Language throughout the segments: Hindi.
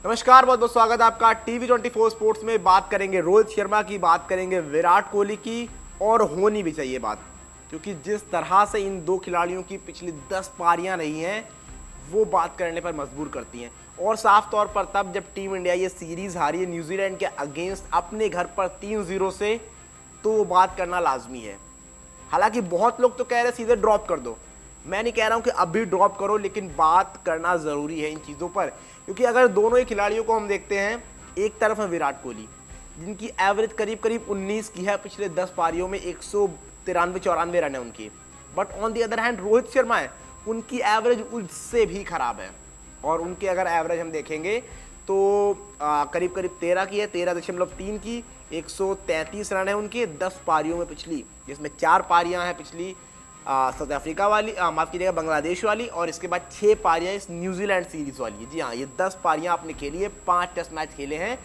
नमस्कार, बहुत बहुत स्वागत है आपका TV24 स्पोर्ट्स में। बात करेंगे रोहित शर्मा की, बात करेंगे विराट कोहली की, और होनी भी चाहिए बात, क्योंकि जिस तरह से इन दो खिलाड़ियों की पिछली 10 पारियां रही हैं वो बात करने पर मजबूर करती हैं। और साफ तौर पर तब जब टीम इंडिया ये सीरीज हारी है न्यूजीलैंड के अगेंस्ट अपने घर पर 3-0 से, तो वो बात करना लाजमी है। हालांकि बहुत लोग तो कह रहे सीधे ड्रॉप कर दो, मैं नहीं कह रहा हूं कि अभी ड्रॉप करो, लेकिन बात करना जरूरी है इन चीज़ों पर। क्योंकि अगर दोनों ही खिलाड़ियों को हम देखते हैं, एक तरफ है विराट कोहली जिनकी एवरेज करीब करीब 19 की है, पिछले 10 पारियों में 193-94 रन है उनकी। But on the other hand Rohit Sharma है, उनकी एवरेज उससे भी खराब है। और उनकी अगर एवरेज हम देखेंगे तो करीब करीब 13 की है, 13.3 की, 133 रन है उनके 10 पारियों में पिछली, जिसमें 4 पारियां हैं पिछली साउथ अफ्रीका वाली, माफ कीजिएगा बांग्लादेश वाली, और इसके बाद 6 पारियां इस न्यूजीलैंड सीरीज वाली। जी हाँ, ये 10 पारियां आपने खेली है, 5 टेस्ट मैच खेले हैं,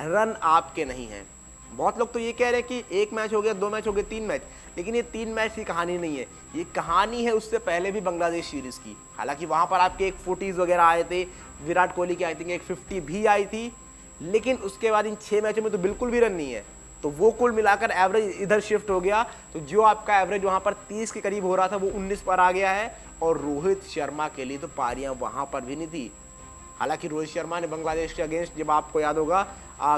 रन आपके नहीं हैं। बहुत लोग तो ये कह रहे हैं कि 1 मैच हो गया, 2 मैच हो गए, 3 मैच, लेकिन ये 3 मैच की कहानी नहीं है, ये कहानी है उससे पहले भी बांग्लादेश सीरीज की। हालांकि वहां पर आपके एक 40s वगैरह आए थे, विराट कोहली की आई थिंक एक 50 भी आई थी, लेकिन उसके बाद इन 6 मैचों में तो बिल्कुल भी रन नहीं है। तो वो कुल मिलाकर एवरेज इधर शिफ्ट हो गया, तो जो आपका एवरेज वहां पर 30 के करीब हो रहा था वो 19 पर आ गया है। और रोहित शर्मा के लिए तो पारियां वहां पर भी नहीं थी। हालांकि रोहित शर्मा ने बांग्लादेश के अगेंस्ट, जब आपको याद होगा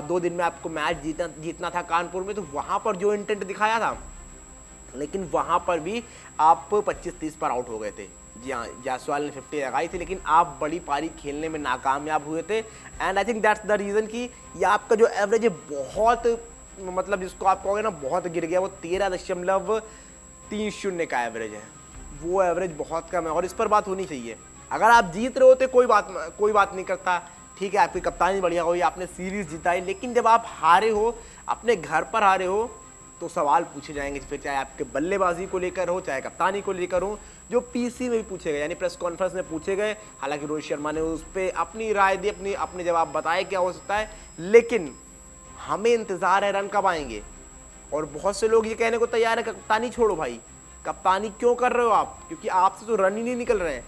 2 दिन में आपको मैच जीतना था कानपुर में, तो वहां पर जो इंटेंट दिखाया था, लेकिन वहां पर भी आप 25-30 पर आउट हो गए थे। जी हाँ, जायसवाल ने 50 लगाई थी, लेकिन आप बड़ी पारी खेलने में नाकामयाब हुए थे। And I think that's the reason कि ये आपका जो एवरेज है बहुत, मतलब जिसको आप कहोगे ना बहुत गिर गया, वो 13.30 का एवरेज है। वो एवरेज बहुत कम है और इस पर बात होनी चाहिए। अगर आप जीत रहे हो तो कोई बात नहीं करता, ठीक है, आपकी कप्तानी बढ़िया हुई, आपने सीरीज जिताई, लेकिन जब आप हारे हो, अपने घर पर हारे हो, तो सवाल पूछे जाएंगे, फिर चाहे आपके बल्लेबाजी को लेकर हो, चाहे कप्तानी को लेकर हो, जो पीसी में भी पूछे गए, यानी प्रेस कॉन्फ्रेंस में पूछे गए। हालांकि रोहित शर्मा ने उस पर अपनी राय दी, अपने जवाब बताए क्या हो सकता है, लेकिन हमें इंतजार है रन कब आएंगे। और बहुत से लोग ये कहने को तैयार है कप्तानी छोड़ो भाई, कप्तानी क्यों कर रहे हो आप, क्योंकि आपसे तो रन ही नहीं निकल रहे हैं।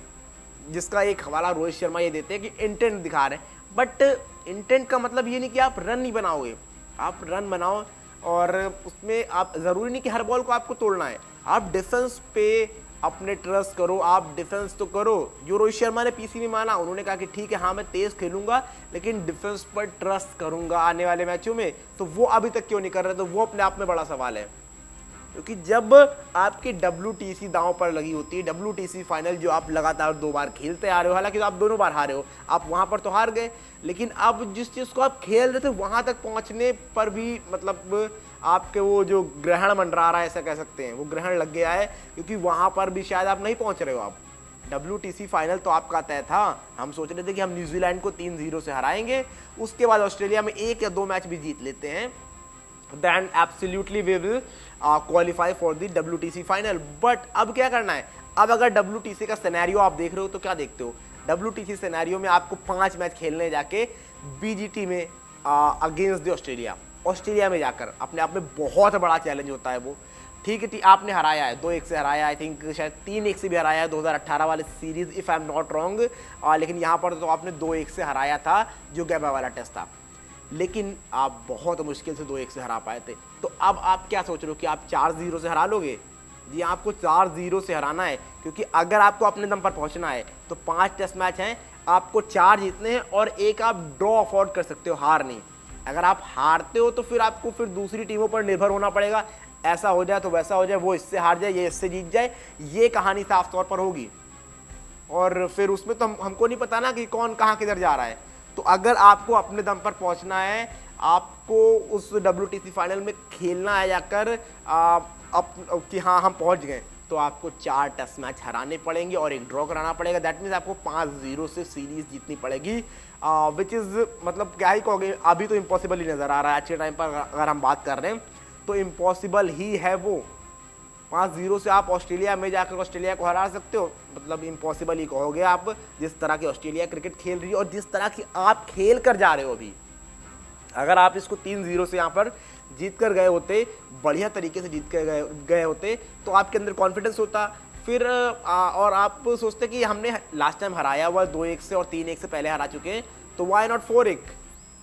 जिसका एक हवाला रोहित शर्मा ये देते हैं कि इंटेंट दिखा रहे हैं, बट इंटेंट का मतलब ये नहीं कि आप रन नहीं बनाओगे, आप रन बनाओ, और उसमें आप जरूरी नहीं कि हर बॉल को आपको तोड़ना है, आप डिफेंस पे अपने ट्रस्ट करो, आप डिफेंस तो करो। जो रोहित शर्मा ने पीसी में माना, उन्होंने कहा कि ठीक है, हाँ मैं तेज खेलूंगा, लेकिन डिफेंस पर ट्रस्ट करूंगा आने वाले मैचों में, तो वो अभी तक क्यों नहीं कर रहे, तो वो अपने आप में बड़ा सवाल है। क्योंकि जब आपकी WTC दांव पर लगी होती है, WTC फाइनल जो आप लगातार 2 बार खेलते आ रहे हो, हालांकि तो आप दोनों बार हारे हो, आप वहां पर तो हार गए, लेकिन अब जिस चीज को आप खेल रहे थे वहां तक पहुंचने पर भी, मतलब आपके वो जो ग्रहण मंडरा रहा है, ऐसा कह सकते हैं, वो ग्रहण लग गया है, क्योंकि वहां पर भी शायद आप नहीं पहुंच रहे हो। आप WTC फाइनल तो आपका तय था, हम सोच रहे थे कि हम न्यूजीलैंड को 3-0 से हराएंगे, उसके बाद ऑस्ट्रेलिया में 1 या 2 मैच भी जीत लेते हैं, then absolutely we will qualify for the WTC final. But अब क्या करना है, अब अगर WTC का सिनेरियो आप देख रहे हो तो क्या देखते हो, WTC सिनेरियो में आपको 5 मैच खेलने जाके BGT में अगेंस्ट द ऑस्ट्रेलिया में जाकर अपने आप में बहुत बड़ा चैलेंज होता है वो। ठीक है, आपने हराया है, 2-1 से हराया, आई थिंक शायद 3-1 से भी हराया है 2018 वाले series, if I am not wrong, लेकिन यहाँ पर तो आपने 2-1 से हराया था जो गैबा वाला टेस्ट था, लेकिन आप बहुत मुश्किल से 2-1 से हरा पाए थे। तो अब आप क्या सोच रहे हो कि आप 4-0 से हरा लोगे? जी, आपको 4-0 से हराना है, क्योंकि अगर आपको अपने दम पर पहुंचना है तो 5 टेस्ट मैच हैं, आपको 4 जीतने हैं और 1 आप ड्रॉ अफोर्ड कर सकते हो, हार नहीं। अगर आप हारते हो तो फिर आपको फिर दूसरी टीमों पर निर्भर होना पड़ेगा, ऐसा हो जाए तो वैसा हो जाए, वो इससे हार जाए, ये इससे जीत जाए, ये कहानी साफ तौर पर होगी। और फिर उसमें तो हमको नहीं पता ना कि कौन कहाँ किधर जा रहा है। तो अगर आपको अपने दम पर पहुंचना है, आपको उस WTC फाइनल में खेलना है जाकर कि हाँ हम पहुंच गए, तो आपको 4 टेस्ट मैच हराने पड़ेंगे और 1 ड्रॉ कराना पड़ेगा। दैट मीन्स आपको 5-0 से सीरीज जीतनी पड़ेगी, विच इज़, मतलब क्या ही कहोगे, अभी तो इम्पॉसिबल ही नज़र आ रहा है। अच्छे टाइम पर अगर हम बात कर रहे हैं तो इम्पॉसिबल ही है वो। 5-0 से आप ऑस्ट्रेलिया में जाकर ऑस्ट्रेलिया को हरा सकते हो, मतलब इम्पॉसिबल ही कहोगे आप, जिस तरह की ऑस्ट्रेलिया क्रिकेट खेल रही है और जिस तरह की आप खेल कर जा रहे हो अभी। अगर आप इसको 3-0 से यहाँ पर जीत कर गए होते, बढ़िया तरीके से जीत कर गए होते, तो आपके अंदर कॉन्फिडेंस होता, फिर और आप सोचते कि हमने लास्ट टाइम हराया हुआ 2-1 से और 3-1 से पहले हरा चुके हैं, तो वाई नॉट 4-1,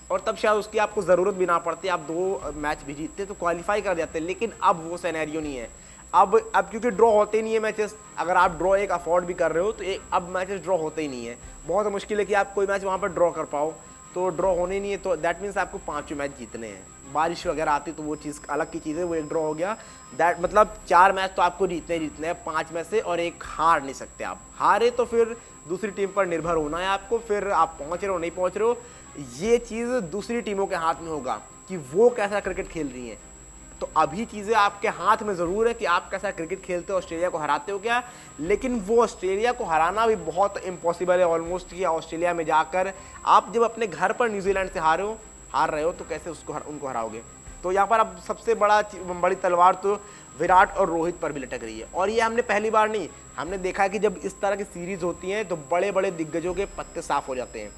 और तब शायद उसकी आपको ज़रूरत भी ना पड़ती, आप 2 मैच भी जीतते तो क्वालिफाई कर जाते। लेकिन अब वो सिनेरियो नहीं है। अब क्योंकि ड्रॉ होते नहीं है मैचेस, अगर आप ड्रॉ एक अफोर्ड भी कर रहे हो तो अब मैचेस ड्रॉ होते ही नहीं है। बहुत मुश्किल है कि आप कोई मैच वहाँ पर ड्रॉ कर पाओ, तो ड्रॉ होने नहीं है, तो दैट मीन्स आपको 5 मैच जीतने हैं। बारिश वगैरह आती तो वो चीज़ अलग की चीज़ है, वो एक ड्रॉ हो गया, दैट मतलब 4 मैच तो आपको जीतने हैं 5 में से, और एक हार नहीं सकते आप। हारे तो फिर दूसरी टीम पर निर्भर होना है आपको, फिर आप पहुँच रहे हो नहीं पहुँच रहे हो, ये चीज़ दूसरी टीमों के हाथ में होगा कि वो कैसा क्रिकेट खेल रही हैं। तो अभी चीज़ें आपके हाथ में ज़रूर है कि आप कैसा क्रिकेट खेलते हो, ऑस्ट्रेलिया को हराते हो क्या, लेकिन वो ऑस्ट्रेलिया को हराना भी बहुत इम्पॉसिबल है ऑलमोस्ट, कि ऑस्ट्रेलिया में जाकर आप जब अपने घर पर न्यूजीलैंड से हार रहे हो तो कैसे उनको हराओगे। तो यहाँ पर अब सबसे बड़ी तलवार तो विराट और रोहित पर भी लटक रही है, और ये हमने पहली बार नहीं, हमने देखा है कि जब इस तरह की सीरीज़ होती हैं तो बड़े बड़े दिग्गजों के पत्ते साफ हो जाते हैं,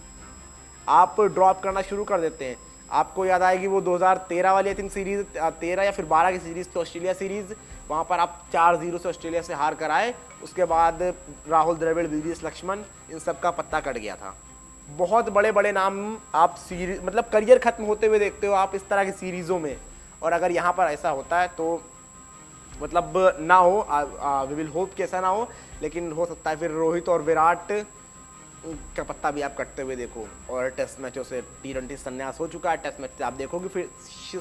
आप ड्रॉप करना शुरू कर देते हैं। आपको याद आएगी वो 2013 वाली आई थिंक सीरीज़, 13 या फिर 12 की सीरीज़ थी ऑस्ट्रेलिया सीरीज़, वहाँ पर आप 4-0 से ऑस्ट्रेलिया से हार कर आए, उसके बाद राहुल द्रविड़, वीवीएस लक्ष्मण, इन सब का पत्ता कट गया था। बहुत बड़े बड़े नाम आप सीरीज मतलब करियर ख़त्म होते हुए देखते हो आप इस तरह की सीरीज़ों में, और अगर यहाँ पर ऐसा होता है तो मतलब ना हो, वी विल होप कि ऐसा ना हो, लेकिन हो सकता है फिर रोहित और विराट का पत्ता भी आप कटते हुए देखो। और टेस्ट मैचों से T20 संन्यास हो चुका है, टेस्ट मैच से आप देखोगे फिर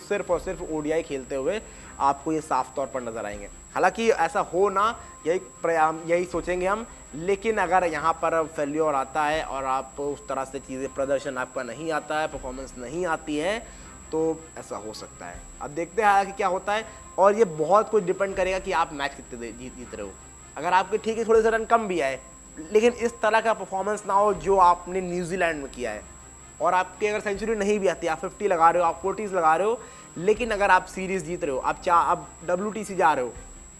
सिर्फ और सिर्फ ओडीआई खेलते हुए आपको ये साफ तौर पर नजर आएंगे। हालांकि ऐसा हो ना, यही सोचेंगे हम, लेकिन अगर यहाँ पर फेल्योर आता है और आप उस तरह से चीज़ें, प्रदर्शन आपका नहीं आता है, परफॉर्मेंस नहीं आती है, तो ऐसा हो सकता है। अब देखते हैं कि क्या होता है, और ये बहुत कुछ डिपेंड करेगा कि आप मैच कितने जीत रहे हो। अगर आपके ठीक है थोड़े से रन कम भी आए, लेकिन इस तरह का परफॉर्मेंस ना हो जो आपने न्यूजीलैंड में किया है, और आपके अगर सेंचुरी नहीं भी आती, आप 50 लगा रहे हो, आप 40s लगा रहे हो, लेकिन अगर आप सीरीज़ जीत रहे हो, आप WTC जा रहे हो,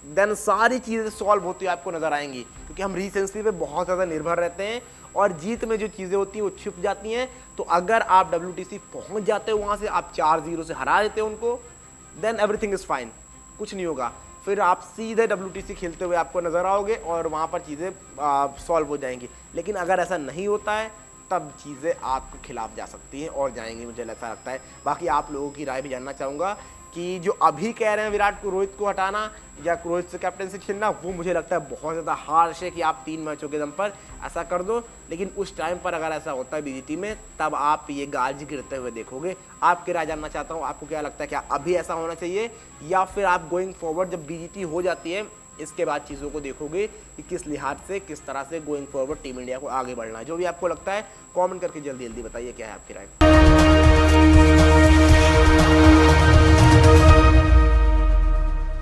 देन सारी चीज़ें सॉल्व होती हुई आपको नजर आएंगी, क्योंकि हम रीसेंसी पे बहुत ज़्यादा निर्भर रहते हैं, और जीत में जो चीज़ें होती हैं वो छिप जाती हैं। तो अगर आप WTC पहुंच जाते हो, वहाँ से आप 4-0 से हरा देते हो उनको, देन एवरीथिंग इज़ फाइन, कुछ नहीं होगा, फिर आप सीधे WTC खेलते हुए आपको नज़र आओगे और वहाँ पर चीज़ें सॉल्व हो जाएंगी। लेकिन अगर ऐसा नहीं होता है तब चीज़ें आपके खिलाफ जा सकती हैं और जाएंगी, मुझे ऐसा लगता है। बाकी आप लोगों की राय भी जानना चाहूँगा कि जो अभी कह रहे हैं विराट को, रोहित को हटाना या रोहित से कैप्टनसी छीनना, वो मुझे लगता है बहुत ज़्यादा हार्श है कि आप 3 मैचों के दम पर ऐसा कर दो। लेकिन उस टाइम पर अगर ऐसा होता है BGT में, तब आप ये गाज गिरते हुए देखोगे। आपकी राय जानना चाहता हूँ, आपको क्या लगता है, क्या अभी ऐसा होना चाहिए, या फिर आप गोइंग फॉरवर्ड जब BGT हो जाती है इसके बाद चीज़ों को देखोगे कि किस लिहाज से, किस तरह से गोइंग फॉरवर्ड टीम इंडिया को आगे बढ़ना है। जो भी आपको लगता है कमेंट करके जल्दी जल्दी बताइए क्या है आपकी राय।